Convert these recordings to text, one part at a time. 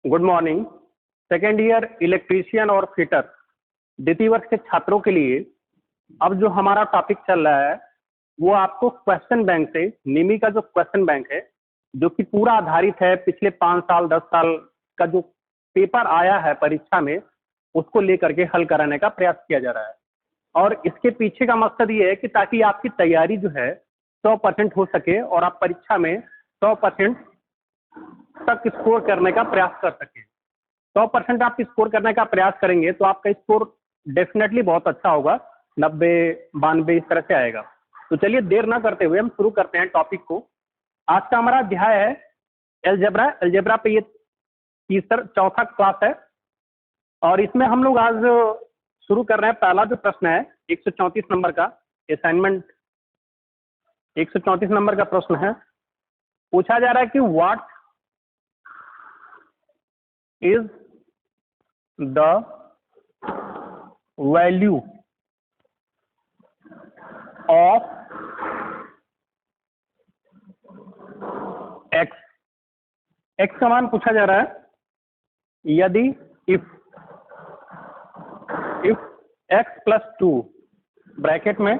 Good morning. Second year electrician और fitter द्वितीय वर्ष के छात्रों के लिए अब जो हमारा टॉपिक चल रहा है वो आपको क्वेश्चन बैंक से निमी का जो क्वेश्चन बैंक है जो कि पूरा आधारित है पिछले 5 साल 10 साल का जो पेपर आया है परीक्षा में उसको लेकर के हल कराने का प्रयास किया जा रहा है। और इसके पीछे का मकसद ये है कि ताकि आपकी तैयारी जो है 100% हो सके और आप परीक्षा में 100% तक स्कोर करने का प्रयास कर सकें। 100% आप स्कोर करने का प्रयास करेंगे तो आपका स्कोर डेफिनेटली बहुत अच्छा होगा, 90 92 इस तरह से आएगा। तो चलिए देर ना करते हुए हम शुरू करते हैं टॉपिक को। आज का हमारा अध्याय है एलजेब्रा पे ये चौथा क्लास है और इसमें हम लोग आज शुरू कर रहे हैं। पहला जो प्रश्न है 134 नंबर का असाइनमेंट 134 नंबर का प्रश्न है। पूछा जा रहा है कि what is the value of x का मान पूछा जा रहा है यदि if x plus 2 ब्रैकेट में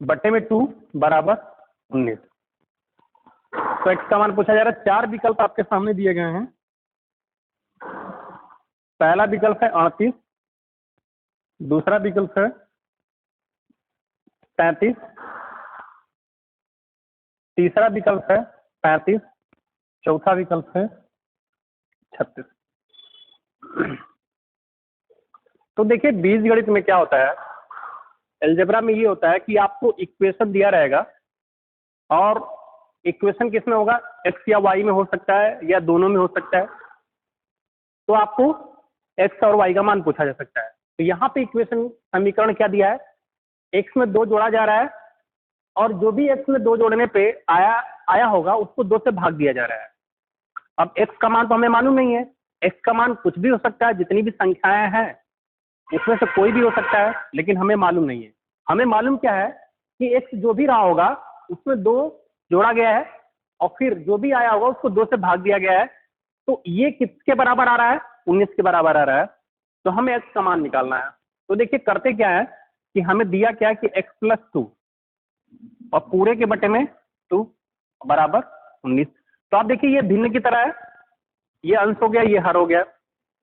बटे में 2 बराबर 19। तो x का मान पूछा जा रहा है। 4 विकल्प आपके सामने दिए गए हैं। पहला विकल्प है 38, दूसरा विकल्प है 33, तीसरा विकल्प है 35, चौथा विकल्प है 36। तो देखिए बीजगणित में क्या होता है, अलजेब्रा में ये होता है कि आपको इक्वेशन दिया रहेगा और इक्वेशन किसमें होगा, एक्स या वाई में हो सकता है या दोनों में हो सकता है। तो आपको एक्स और वाई का मान पूछा जा सकता है। तो यहाँ पे इक्वेशन समीकरण क्या दिया है, एक्स में 2 जोड़ा जा रहा है और जो भी एक्स में 2 जोड़ने पे आया होगा उसको 2 से भाग दिया जा रहा है। अब एक्स का मान तो हमें मालूम नहीं है, एक्स का मान कुछ भी हो सकता है, जितनी भी संख्याएं हैं उसमें से कोई भी हो सकता है, लेकिन हमें मालूम नहीं है। हमें मालूम क्या है कि एक्स जो भी रहा होगा उसमें 2 जोड़ा गया है और फिर जो भी आया होगा उसको 2 से भाग दिया गया है। तो ये किसके बराबर आ रहा है, 19 के बराबर आ रहा है। तो हमें x का मान निकालना है। तो देखिए करते क्या है कि हमें दिया क्या है कि x plus 2 और पूरे के बटे में 2 बराबर 19। तो आप देखिए ये भिन्न की तरह है, ये अंश हो गया, ये हर हो गया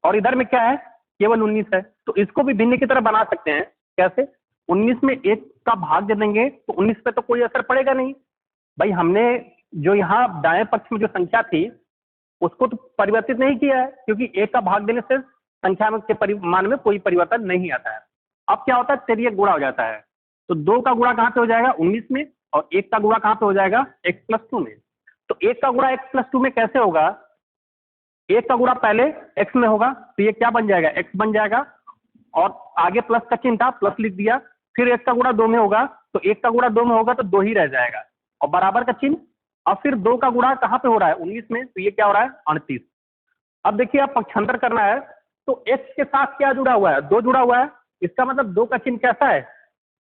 और इधर में क्या है, केवल 19 है। तो इसको भी भिन्न की तरह बना सकते हैं। कैसे, 19 में 1 का भाग दे देंगे तो 19 पे तो कोई असर पड़ेगा नहीं भाई। हमने जो यहाँ दाएं पक्ष में जो संख्या थी उसको तो परिवर्तित नहीं किया है, क्योंकि 1 का भाग देने से संख्या में के परिमाण में कोई परिवर्तन नहीं आता है। अब क्या होता है, चलिए गुणा हो जाता है। तो 2 का गुणा कहाँ पे हो जाएगा, 19 में, और 1 का गुणा कहाँ पे हो जाएगा, x plus 2 में। तो 1 का गुणा x plus 2 में कैसे होगा, 1 का गुणा पहले x में होगा तो ये क्या बन जाएगा, x बन जाएगा और आगे प्लस का चिन्ह था, प्लस लिख दिया। फिर 1 का गुणा 2 में होगा तो 1 का गुणा 2 में होगा तो 2 ही रह जाएगा और बराबर का चिन्ह। और फिर 2 का गुणा कहाँ पे हो रहा है, 19 में, तो ये क्या हो रहा है, 38। अब देखिए आप पक्षांतर करना है तो x के साथ क्या जुड़ा हुआ है, 2 जुड़ा हुआ है। इसका मतलब 2 का चिन्ह कैसा है,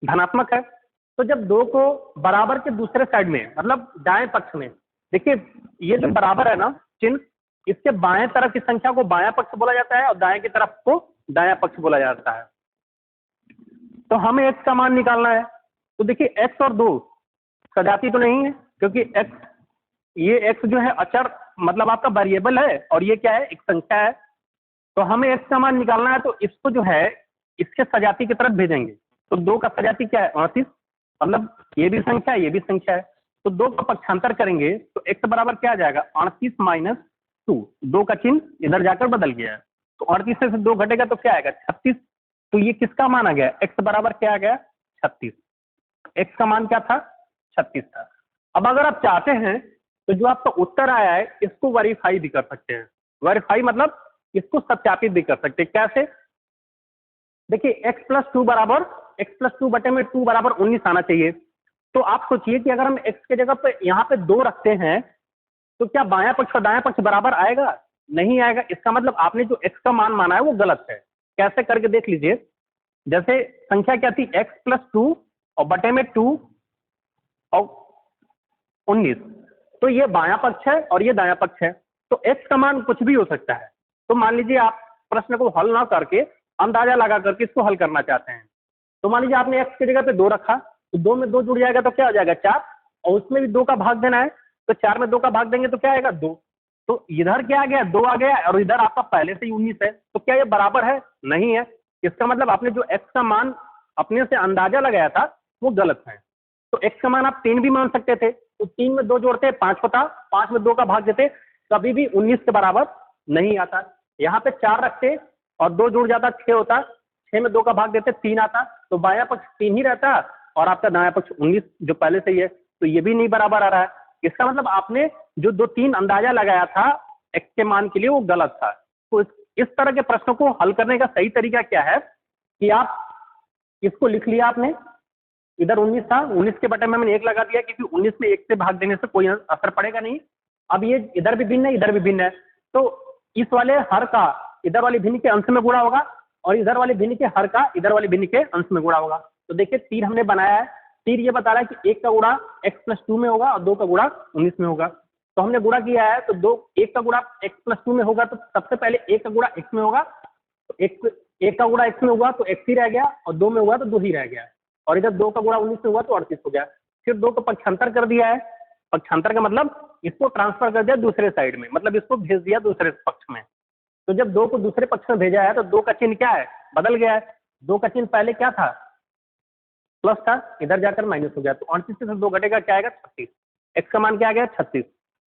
धनात्मक है। तो जब 2 को बराबर के दूसरे साइड में मतलब दाएं पक्ष में, देखिए ये जो बराबर है ना चिन्ह, इसके बाएं तरफ की संख्या को बायां पक्ष बोला जाता है और दाएं की तरफ को दायां पक्ष बोला जाता है। तो हमें x का मान निकालना है। तो देखिए x और 2 सजाती तो नहीं है, क्योंकि x, ये x जो है अचर मतलब आपका वेरिएबल है और ये क्या है, एक संख्या है। तो हमें x का मान निकालना है तो इसको जो है इसके सजाती की तरफ भेजेंगे। तो 2 का सजाती क्या है, 38, मतलब ये भी संख्या है ये भी संख्या है। तो 2 का पक्षांतर करेंगे तो x बराबर क्या आ जाएगा, 38 माइनस 2। 2 का चिन्ह इधर जाकर बदल गया है तो 38 से 2 घटेगा तो क्या आएगा, 36। तो ये किसका मान आ गया, x बराबर क्या आ गया, 36। x का मान क्या था, 36 था। अब अगर आप चाहते हैं तो जो आपका उत्तर आया है इसको वेरीफाई भी कर सकते हैं। वेरीफाई मतलब इसको सत्यापित भी कर सकते हैं। कैसे, देखिए x plus 2 बराबर x plus 2 बटे में 2 बराबर 19 आना चाहिए। तो आप सोचिए कि अगर हम x के जगह पे यहाँ पे 2 रखते हैं तो क्या बायां पक्ष और दायां पक्ष बराबर आएगा, नहीं आएगा। इसका मतलब आपने जो x का मान माना है वो गलत है। कैसे करके देख लीजिए, जैसे संख्या क्या थी, x plus 2 और बटे में 2 और 19, तो ये बायां पक्ष है और ये दायां पक्ष है। तो x का मान कुछ भी हो सकता है। तो मान लीजिए आप प्रश्न को हल ना करके अंदाजा लगा करके इसको हल करना चाहते हैं, तो मान लीजिए आपने x की जगह पे 2 रखा, तो 2 में 2 जुड़ जाएगा तो क्या हो जाएगा 4, और उसमें भी 2 का भाग देना है, तो 4 में 2 का भाग देंगे तो क्या आएगा 2। तो इधर क्या आ गया 2 आ गया, और इधर आपका पहले से ही 19 है, तो क्या ये बराबर है? नहीं है। इसका मतलब आपने जो x का मान अपने से अंदाजा लगाया था वो गलत है। तो x का मान आप 3 भी मान सकते थे, तो 3 में 2 जोड़ते 5 होता, 5 में 2 का भाग देते, कभी भी 19 के बराबर नहीं आता। यहाँ पे 4 रखते और 2 जुड़ जाता 6 होता, 6 में 2 का भाग देते 3 आता, तो बायां पक्ष 3 ही रहता और आपका दायां पक्ष 19 जो पहले से ही है, तो ये भी नहीं बराबर आ रहा है। इसका मतलब आपने जो 2-3 अंदाजा लगाया था x के मान के लिए वो गलत था। तो इस तरह के प्रश्नों को हल करने का सही तरीका क्या है कि आप इसको लिख लिया आपने, इधर 19 था, 19 के बटे में मैंने 1 लगा दिया, क्योंकि 19 में 1 से भाग देने से कोई असर पड़ेगा नहीं। अब ये इधर भी भिन्न है, इधर भी भिन्न है, तो इस वाले हर का इधर वाली भिन्न के अंश में गुणा होगा और इधर वाली भिन्न के हर का इधर वाली भिन्न के अंश में गुणा होगा। तो देखिए तीर हमने बनाया है, तीर ये बता रहा है कि 1 का गुणा x+2 में होगा और 2 का गुणा 19 में होगा। तो हमने गुणा किया है, तो 1 का गुणा x+2 में होगा, तो सबसे पहले 1 का गुणा x में होगा, तो 1 का गुणा x में हुआ तो x ही रह गया, और 2 में हुआ तो 2 ही रह गया, और इधर 2 का गुणा 19 में हुआ तो 38 हो गया। फिर 2 को पक्षांतर कर दिया है, पक्षांतर का मतलब इसको ट्रांसफर कर दिया दूसरे साइड में, मतलब इसको भेज दिया दूसरे पक्ष में। तो जब 2 को दूसरे पक्ष में भेजा है तो 2 का चिन्ह क्या है, बदल गया है। 2 का चिन्ह पहले क्या था, प्लस था, इधर जाकर माइनस हो गया, तो 38 से 2 घटेगा क्या आएगा 36। x का मान क्या आ गया 36।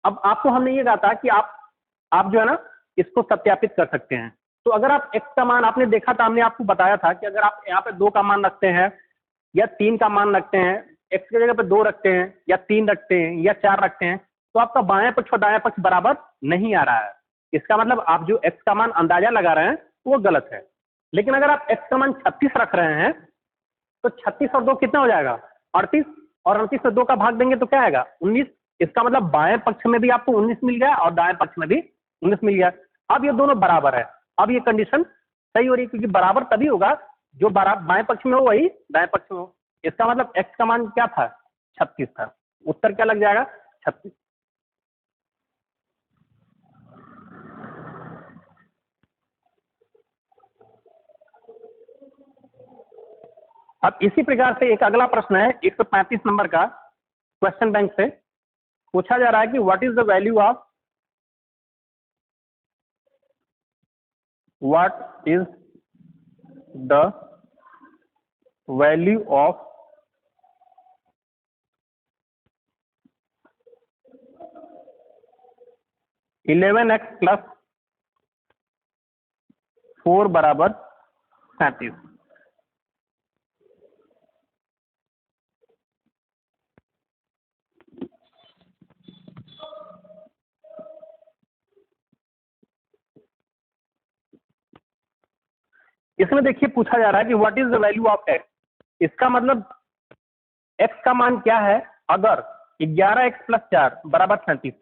अब आपको हमने ये कहा था कि आप जो है ना इसको सत्यापित कर सकते हैं। तो अगर आप x का मान आपने देखा था, हमने आपको बताया था कि अगर आप यहाँ पे 2 का मान रखते हैं या 3 का मान रखते हैं, x की जगह पे 2 रखते हैं या 3 रखते हैं या 4 रखते हैं, तो आपका बायां पक्ष और दायां पक्ष बराबर नहीं आ रहा है। इसका मतलब आप जो x का मान अंदाजा लगा रहे हैं वो गलत है। लेकिन अगर आप x का मान 36 रख रहे हैं तो 36 और 2 कितना हो जाएगा 38, और 38 में 2 का भाग देंगे तो क्या आएगा 19। इसका मतलब बाएं पक्ष में भी आपको 19 मिल गया और दाएं पक्ष में भी 19 मिल गया। अब ये दोनों बराबर है, अब ये कंडीशन सही हो रही है, क्योंकि बराबर तभी होगा जो बाएं पक्ष में हो वही दाएं पक्ष में हो। इसका मतलब x का मान क्या था 36 था। उत्तर क्या लग जाएगा 36। अब इसी प्रकार से एक अगला प्रश्न है 135 नंबर का, क्वेश्चन बैंक से पूछा जा रहा है कि what is the value of (11x + 4 = 37)। इसमें देखिए पूछा जा रहा है कि what is the value of x। इसका मतलब x का मान क्या है अगर 11x + 4 = 37।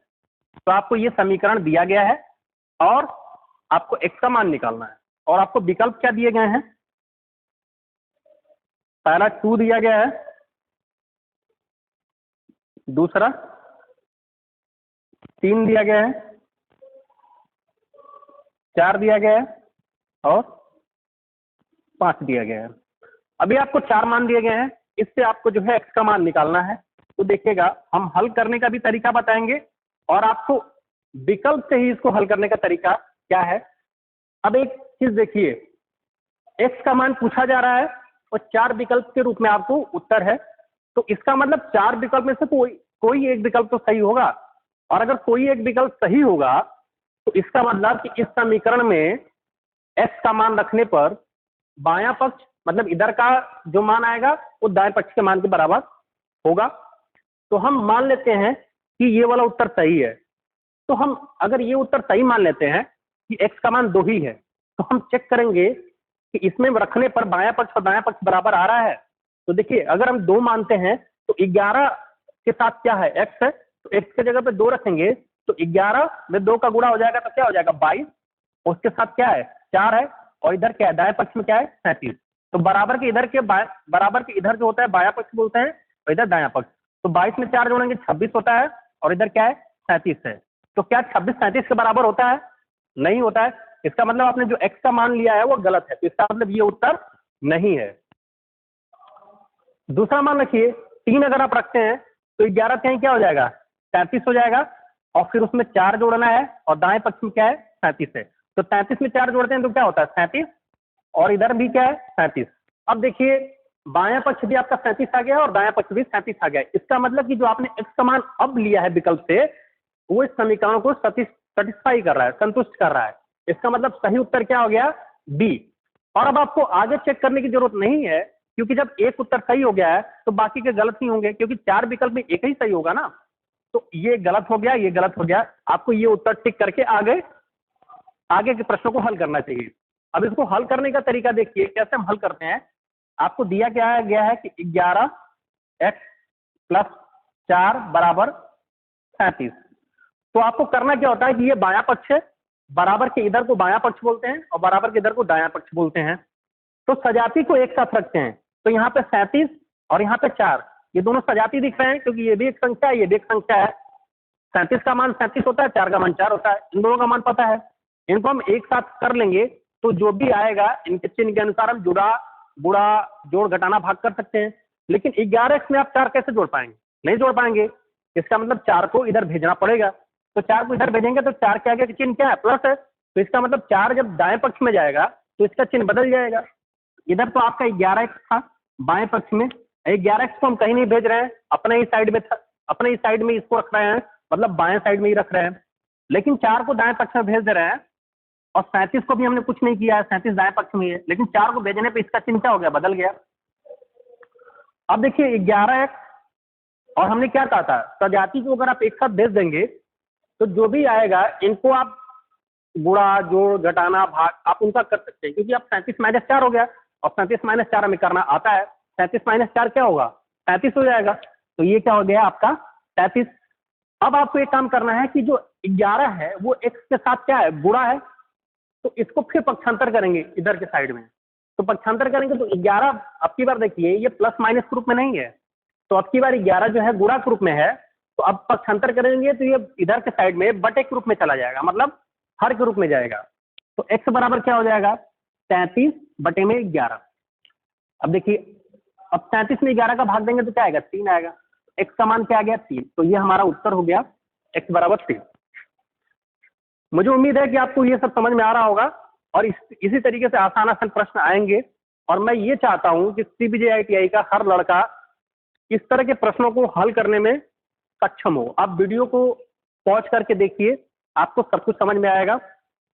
तो आपको ये समीकरण दिया गया है और आपको x का मान निकालना है, और आपको विकल्प क्या दिए गए हैं, पहला 2 दिया गया है, दूसरा 3 दिया गया है, 4 दिया गया है और 5 दिया गया है। अभी आपको 4 मान दिए गए हैं, इससे आपको जो है x का मान निकालना है। तो देखिएगा हम हल करने का भी तरीका बताएंगे और आपको विकल्प से ही इसको हल करने का तरीका क्या है। अब एक चीज देखिए, x का मान पूछा जा रहा है और 4 विकल्प के रूप में आपको उत्तर है, तो इसका मतलब 4 विकल्प में से कोई एक विकल्प तो सही होगा, और अगर कोई एक विकल्प सही होगा तो इसका मतलब कि इस समीकरण में x का मान रखने पर बायां पक्ष मतलब इधर का जो मान आएगा वो दाएं पक्ष के मान के बराबर होगा। तो हम मान लेते हैं कि ये वाला उत्तर सही है। तो हम अगर ये उत्तर सही मान लेते हैं कि x का मान 2 ही है, तो हम चेक करेंगे कि इसमें रखने पर बायां पक्ष और दायां पक्ष बराबर आ रहा है। तो देखिए अगर हम 2 मानते हैं तो 11 के साथ क्या है x है, तो x की जगह पे 2 रखेंगे तो 11 में 2 का गुणा हो जाएगा तो क्या हो जाएगा 22, उसके साथ क्या है 4 है, और इधर क्या है दाएं पक्ष में क्या है 37। तो बराबर के इधर जो होता है बायां पक्ष बोलते हैं और इधर दायां पक्ष। तो 22 में 4 जोड़ेंगे 26 होता है और इधर क्या है 37 है। तो क्या 26 37 के बराबर होता है? नहीं होता है। इसका मतलब आपने जो x का मान लिया है वो गलत है, तो इसका मतलब ये उत्तर नहीं है। दूसरा मान रखिए 3 अगर आप रखते हैं तो 11 कहीं क्या हो जाएगा? 33 हो जाएगा, और फिर उसमें 4 जोड़ना है और दाएं पक्ष में क्या है? 37 है। तो 33 में 4 जोड़ते हैं तो क्या होता है? 37, और इधर भी क्या है? 37। अब देखिए बायां पक्ष भी आपका 37 आ गया और दायां पक्ष भी 37 आ गया। इसका मतलब कि जो आपने x का मान अब लिया है विकल्प से, वो इस समीकरण को सेटिस्फाई कर रहा है, संतुष्ट कर रहा है। इसका मतलब सही उत्तर क्या हो गया? डी। और अब आपको आगे चेक करने की जरूरत नहीं है, क्योंकि जब एक उत्तर सही हो गया है तो बाकी के गलत ही होंगे, क्योंकि 4 विकल्प में एक ही सही होगा ना। तो ये गलत हो गया, ये गलत हो गया, आपको ये उत्तर टिक करके आगे के प्रश्नों को हल करना चाहिए। अब इसको हल करने का तरीका देखिए कैसे हम हल करते हैं। आपको दिया क्या गया है कि 11x + 4 = 37। तो आपको करना क्या होता है कि ये बायां पक्ष है, बराबर के इधर को बायां पक्ष बोलते हैं और बराबर के इधर को दायां पक्ष बोलते हैं। तो सजाती को एक साथ रखते हैं, तो यहाँ पे 37 और यहाँ पे 4, ये दोनों सजाती दिख रहे हैं, क्योंकि ये भी एक संख्या है, ये भी एक संख्या है। 37 का मान 37 होता है, 4 का मान 4 होता है। इन दोनों का मान पता है, इनको हम एक साथ कर लेंगे तो जो भी आएगा इनके चिन्ह के अनुसार हम जुड़ा बुड़ा जोड़ घटाना भाग कर सकते हैं। लेकिन 11x में आप 4 कैसे जोड़ पाएंगे? नहीं जोड़ पाएंगे। इसका मतलब 4 को इधर भेजना पड़ेगा, तो 4 को इधर भेजेंगे तो 4 के आगे चिन्ह क्या है? प्लस है। तो इसका मतलब 4 जब दाएं पक्ष में जाएगा तो इसका चिन्ह बदल जाएगा। इधर तो आपका 11x था बाएं पक्ष में, 11x को हम कहीं नहीं भेज रहे हैं, अपने ही साइड में था, अपने ही साइड में इसको रख रहे हैं, मतलब बाएं साइड में ही रख रहे हैं। लेकिन 4 को दाएं पक्ष में भेज दे रहे हैं, और 37 को भी हमने कुछ नहीं किया है, 37 दाएं पक्ष में है, लेकिन 4 को भेजने पे इसका चिन्ह क्या हो गया? बदल गया। अब देखिए 11x, और हमने क्या कहा था? सजाती को अगर आप एक साथ भेज देंगे तो जो भी आएगा इनको आप गुणा जोड़ घटाना भाग आप उनका कर सकते हैं, क्योंकि अब 37 - 4 हो गया, और 37 - 4 हमें करना आता है। 37 - 4 क्या होगा? 35 हो जाएगा। तो ये क्या हो गया आपका? 35। अब आपको एक काम करना है कि जो 11 है वो x के साथ क्या है? गुणा है, तो इसको फिर पक्षांतर करेंगे इधर के साइड में। तो पक्षांतर करेंगे तो 11 अब की बार देखिए ये प्लस माइनस के रूप में नहीं है, तो अब की बार 11 जो है गुणा के रूप में है, तो अब पक्षांतर करेंगे तो ये इधर के साइड में बटे के रूप में चला जाएगा, मतलब हर के रूप में जाएगा। तो x बराबर क्या हो जाएगा? 33 बटे में 11। अब देखिए अब 33 में 11 का भाग देंगे तो क्या आएगा? 3 आएगा। x का मान क्या आ गया? 3। तो ये हमारा उत्तर हो गया x बराबर 3। मुझे उम्मीद है कि आपको ये सब समझ में आ रहा होगा, और इसी तरीके से आसान आसान प्रश्न आएंगे। और मैं ये चाहता हूं कि CBJ ITI का हर लड़का इस तरह के प्रश्नों को हल करने में सक्षम हो। आप वीडियो को पॉज करके देखिए, आपको सब कुछ समझ में आएगा।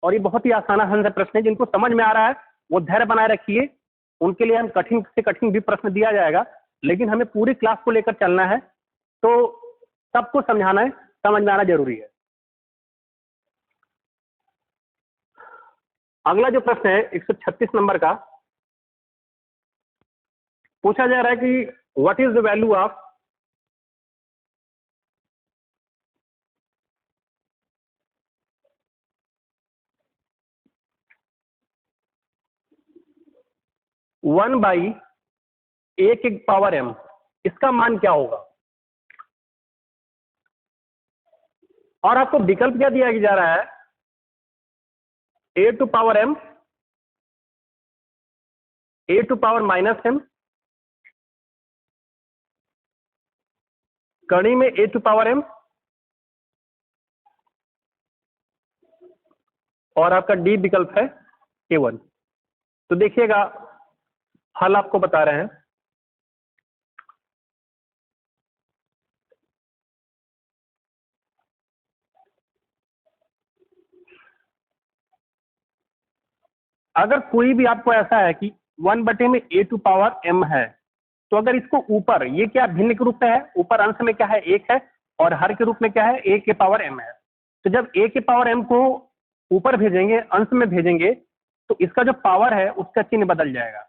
और ये बहुत ही आसान प्रश्न है, जिनको समझ में आ रहा है वो धैर्य बनाए रखिए। उनके लिए हम कठिन से कठिन भी प्रश्न दिया जाएगा, लेकिन हमें पूरी क्लास को लेकर चलना है, तो सबको समझाना है, समझ में आना जरूरी है। अगला जो प्रश्न है 136 नंबर का, पूछा जा रहा है कि what is the value of one by a की पावर m, इसका मान क्या होगा? और आपको विकल्प क्या दिया जा रहा है? a to power m, a to power -m, कड़ी में a टू पावर m, और आपका डी विकल्प है k1। तो देखिएगा हल आपको बता रहे हैं। अगर कोई भी आपको ऐसा है कि 1 बटे में a टू पावर m है, तो अगर इसको ऊपर, ये क्या भिन्न के रूप में है, ऊपर अंश में क्या है? 1 है, और हर के रूप में क्या है? a के पावर m है। तो जब a के पावर m को ऊपर भेजेंगे, अंश में भेजेंगे, तो इसका जो पावर है उसका चिन्ह बदल जाएगा।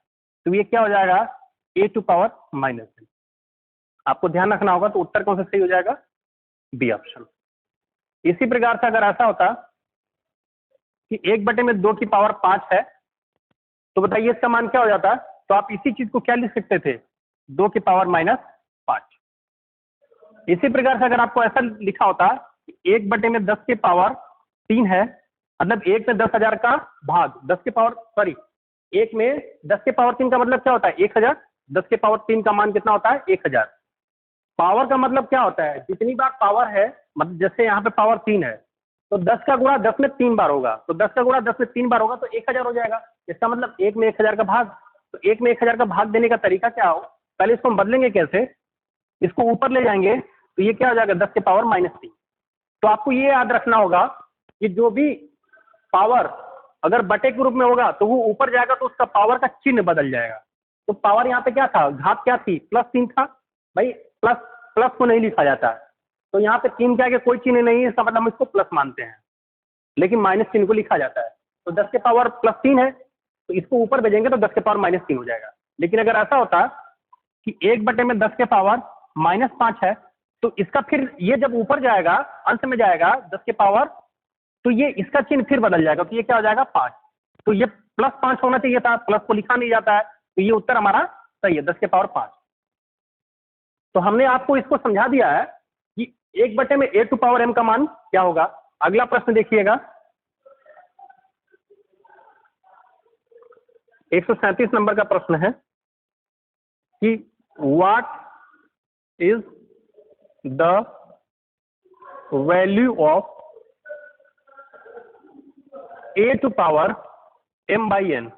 तो ये क्या हो जाएगा? a to power -m। आपको ध्यान रखना होगा। तो उत्तर कौन सा सही हो जाएगा? B option. इसी प्रकार से अगर ऐसा होता कि 1 बटे में 2 की पावर 5 है, तो बताइए इसका मान क्या हो जाता? तो आप इसी चीज को क्या लिख सकते थे? 2 की पावर -5। इसी प्रकार से अगर आपको ऐसा लिखा होता 1/10 है, मतलब 1 में 10,000 का भाग 10 के पावर, सॉरी 1 में 10 के पावर 3 का मतलब क्या होता है 1000, 10 के पावर 3 का मान कितना होता है 1000। पावर का मतलब क्या होता है, जितनी बार पावर है, मतलब जैसे यहाँ पे पावर 3 है तो 10 का गुणा 10 में 3 बार होगा, तो 10 का गुणा 10 में 3 बार होगा तो 1000 हो जाएगा। इसका मतलब 1 में 1000 का भाग, तो 1 में 1000 का भाग देने का तरीका क्या हो, पहले इसको हम बदलेंगे कैसे, इसको ऊपर ले जाएंगे तो ये क्या हो जाएगा 10 के पावर -3। तो आपको ये याद रखना होगा कि जो भी पावर अगर बटे के रूप में होगा तो वो ऊपर जाएगा तो उसका पावर का चिन्ह बदल जाएगा। तो पावर यहाँ पे क्या था, घात क्या थी, +3 था भाई, प्लस को नहीं लिखा जाता है, तो यहाँ पे 3 के आगे कोई चिन्ह नहीं है, इसका मतलब हम इसको प्लस मानते हैं, लेकिन माइनस चिन्ह को लिखा जाता है। तो 10 के पावर +3 है तो इसको ऊपर भेजेंगे तो 10 के पावर -3 हो जाएगा। लेकिन अगर ऐसा होता कि 1/10 के पावर -5 है तो इसका फिर ये जब ऊपर जाएगा अंत में जाएगा 10 के पावर, तो ये इसका चिन्ह फिर बदल जाएगा, तो ये क्या हो जाएगा 5। तो ये +5 होना चाहिए था, प्लस को लिखा नहीं जाता है, तो ये उत्तर हमारा सही है 10 के पावर 5। तो हमने आपको इसको समझा दिया है कि 1/a⁴m का मान क्या होगा। अगला प्रश्न देखिएगा, 137 नंबर का प्रश्न है कि what is the value of a⁴m/n,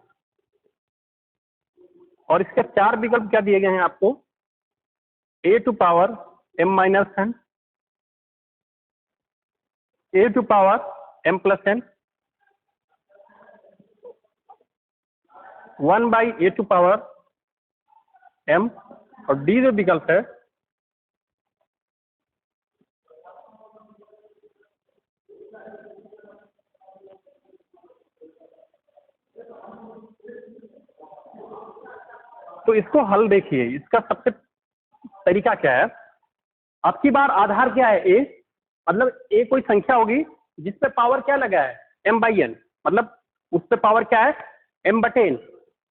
और इसके 4 विकल्प क्या दिए गए हैं आपको, a⁴m-n, a⁴m+n, 1/a⁴m, और डी जो विकल्प है तो इसको हल देखिए, इसका सबसे तरीका क्या है, आपकी बार आधार क्या है a, मतलब a कोई संख्या होगी जिस पे पावर क्या लगा है m/n, मतलब उस पे पावर क्या है m/n।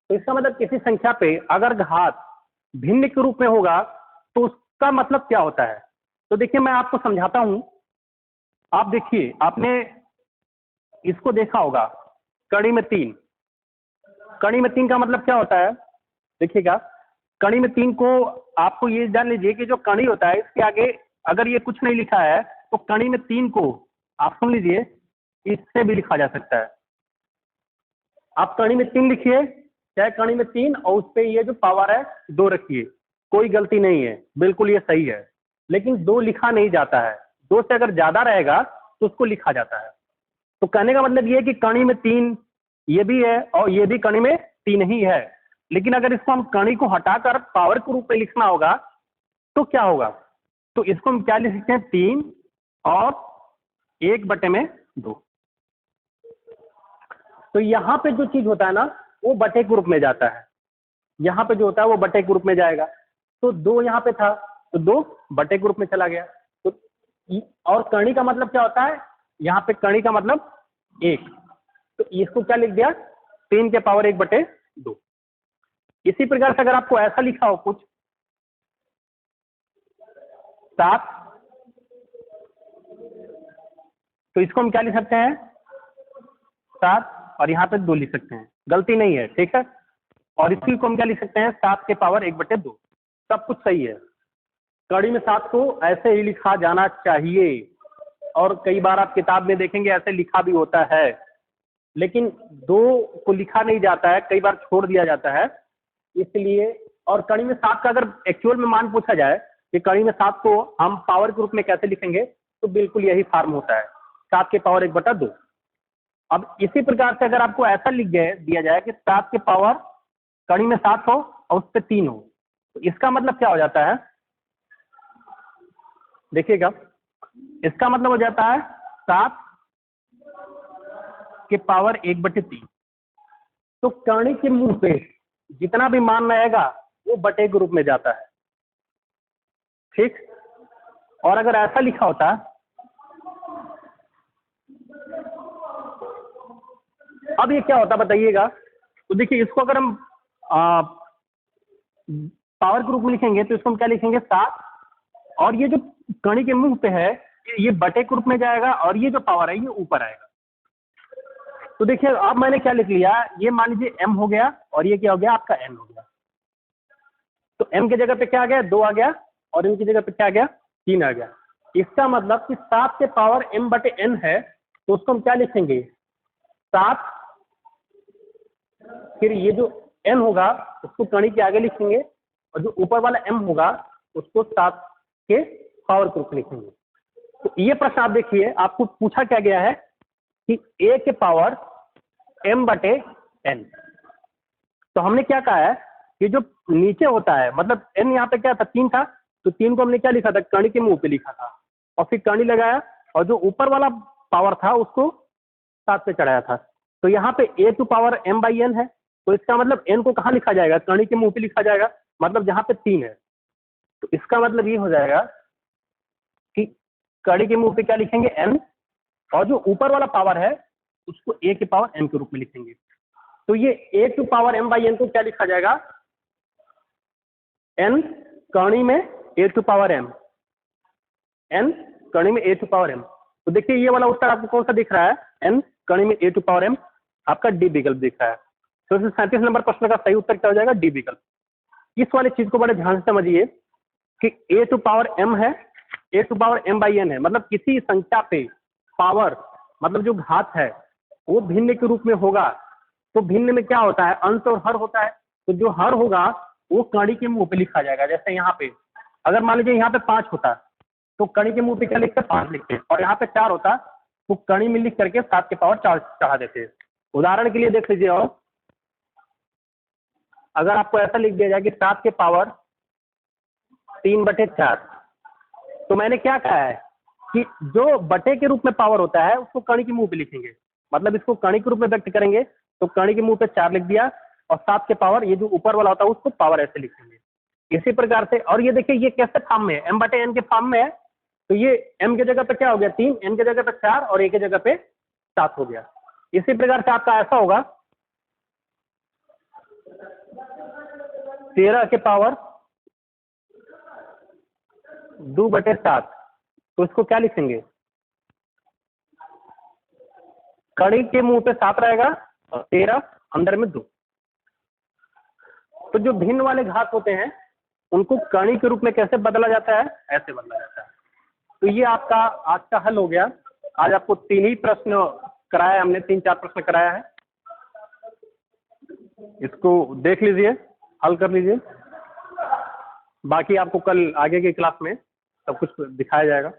तो इसका मतलब किसी संख्या पे अगर घात भिन्न के रूप में होगा तो उसका मतलब क्या होता है। तो देखिए मैं आपको समझाता हूं, आप देखिए आपने इसको देखा होगा कड़ी में 3, कड़ी में 3 का मतलब क्या होता है, देखिएगा कड़ी में 3 को आपको ये जान लीजिए कि जो कड़ी होता है इसके आगे अगर ये कुछ नहीं लिखा है तो कड़ी में 3 को आप सुन लीजिए इससे भी लिखा जा सकता है। आप कड़ी में 3 लिखिए, चाहे कड़ी में 3 और उस पे ये जो पावर है 2 रखिए, कोई गलती नहीं है, बिल्कुल ये सही है। लेकिन 2 लिखा नहीं जाता है, 2 से अगर ज्यादा रहेगा तो उसको लिखा जाता है। तो कहने का मतलब ये है कि कड़ी में 3 ये भी है और ये भी कड़ी में 3 ही है, लेकिन अगर इसको हम कड़ी को हटाकर पावर के रूप में लिखना होगा तो क्या होगा, तो इसको हम क्या लिख सकते हैं 3 और 1/2। तो यहाँ पे जो चीज होता है ना वो बटे के रूप में जाता है, यहाँ पे जो होता है वो बटे के रूप में जाएगा। तो 2 यहाँ पे था तो 2 बटे के रूप में चला गया। तो और कड़ी का मतलब क्या होता है, यहाँ पे कड़ी का मतलब 1, तो इसको क्या लिख दिया 3 के पावर 1/2। इसी प्रकार से अगर आपको ऐसा लिखा हो कुछ 7, तो इसको हम क्या लिख सकते हैं 7 और यहाँ पे 2 लिख सकते हैं, गलती नहीं है, ठीक है। और इसी को हम क्या लिख सकते हैं 7 के पावर 1/2, सब कुछ सही है। कड़ी में 7 को ऐसे ही लिखा जाना चाहिए, और कई बार आप किताब में देखेंगे ऐसे लिखा भी होता है, लेकिन 2 को लिखा नहीं जाता है, कई बार छोड़ दिया जाता है इसलिए। और कड़ी में 7 का अगर एक्चुअल में मान पूछा जाए कि कड़ी में 7 को हम पावर के रूप में कैसे लिखेंगे, तो बिल्कुल यही फॉर्म होता है 7 के पावर 1/2। अब इसी प्रकार से अगर आपको ऐसा लिख दिया जाए कि 7 के पावर कड़ी में 7 हो और उस पर 3 हो, तो इसका मतलब क्या हो जाता है, देखिएगा इसका मतलब हो जाता है 7 के पावर 1/3। तो कड़ी के मुंह पे जितना भी मान रहेगा वो बटे के रूप में जाता है, ठीक। और अगर ऐसा लिखा होता अब ये क्या होता बताइएगा, तो देखिए इसको अगर हम पावर के रूप में लिखेंगे तो इसको हम क्या लिखेंगे 7, और ये जो कड़ी के मुंह पे है ये बटे के रूप में जाएगा और ये जो पावर है ये ऊपर आएगा। तो देखिए अब मैंने क्या लिख लिया, ये मान लीजिए m हो गया और ये क्या हो गया आपका n हो गया। तो m की जगह पे क्या आ गया 2 आ गया और n की जगह पे क्या आ गया 3 आ गया। इसका मतलब कि 7 के पावर m बटे n है, तो उसको हम क्या लिखेंगे 7, फिर ये जो n होगा उसको कणी के आगे लिखेंगे और जो ऊपर वाला m होगा उसको 7 के पावर के रूप में लिखेंगे। तो ये प्रश्न आप देखिए, आपको पूछा क्या गया है कि a के पावर m बटे n। तो हमने क्या कहा है कि जो नीचे होता है, मतलब n यहाँ पे क्या था 3 था, तो 3 को हमने क्या लिखा था कणी के मुंह पे लिखा था और फिर कणी लगाया और जो ऊपर वाला पावर था उसको 7 पे चढ़ाया था। तो यहाँ पे a to power m by n है, तो इसका मतलब n को कहाँ लिखा जाएगा कणी के मुंह पे लिखा जाएगा, मतलब जहाँ पे 3 है। तो इसका मतलब ये हो जाएगा कि कड़ी के मुंह पे क्या लिखेंगे n और जो ऊपर वाला पावर है उसको a के पावर n के रूप में लिखेंगे। तो ये a to power m by n को क्या लिखा जाएगा n कणी में a to power m, n कणी में a टू पावर m। तो देखिए ये वाला उत्तर आपको कौन सा दिख रहा है n कणी में a टू पावर m, आपका डी विकल्प दिख रहा है। तो 37 नंबर प्रश्न का सही उत्तर क्या हो जाएगा डी विकल्प। इस वाले चीज को बड़े ध्यान से समझिए कि a टू पावर m है, a to power m by n है, मतलब किसी संख्या पे पावर मतलब जो घात है वो भिन्न के रूप में होगा। तो भिन्न में क्या होता है अंश और हर होता है, तो जो हर होगा वो कणी के मुंह पे लिखा जाएगा। जैसे यहाँ पे अगर मान लीजिए यहाँ पे 5 होता तो कणी के मुंह पे क्या लिखते 5 लिखते, और यहाँ पे 4 होता तो कणी में लिख करके 7 के पावर 4 चढ़ा देते। उदाहरण के लिए देख लीजिए, और अगर आपको ऐसा लिख दिया जाए कि 7 के पावर 3/4, तो मैंने क्या कहा है कि जो बटे के रूप में पावर होता है उसको कणी के मुंह पे लिखेंगे, मतलब इसको कणी के रूप में व्यक्त करेंगे तो कणी के मुंह पे 4 लिख दिया और 7 के पावर ये जो ऊपर वाला होता है उसको पावर ऐसे लिखेंगे इसी प्रकार से। और ये देखिए ये कैसे फॉर्म में है m बटे n के फॉर्म में है, तो ये m की जगह पे क्या हो गया 3, n की जगह पे 4 और a की जगह पे 7 हो गया। इसी प्रकार से आपका ऐसा होगा 13 के पावर 2/7, तो इसको क्या लिखेंगे कड़ी के मुंह पे 7 रहेगा और 13 अंदर में 2। तो जो भिन्न वाले घात होते हैं उनको कणी के रूप में कैसे बदला जाता है, ऐसे बदला जाता है। तो ये आपका आज का हल हो गया। आज आपको 3 ही प्रश्न कराया हमने, 3-4 प्रश्न कराया है, इसको देख लीजिए हल कर लीजिए। बाकी आपको कल आगे की क्लास में सब कुछ दिखाया जाएगा।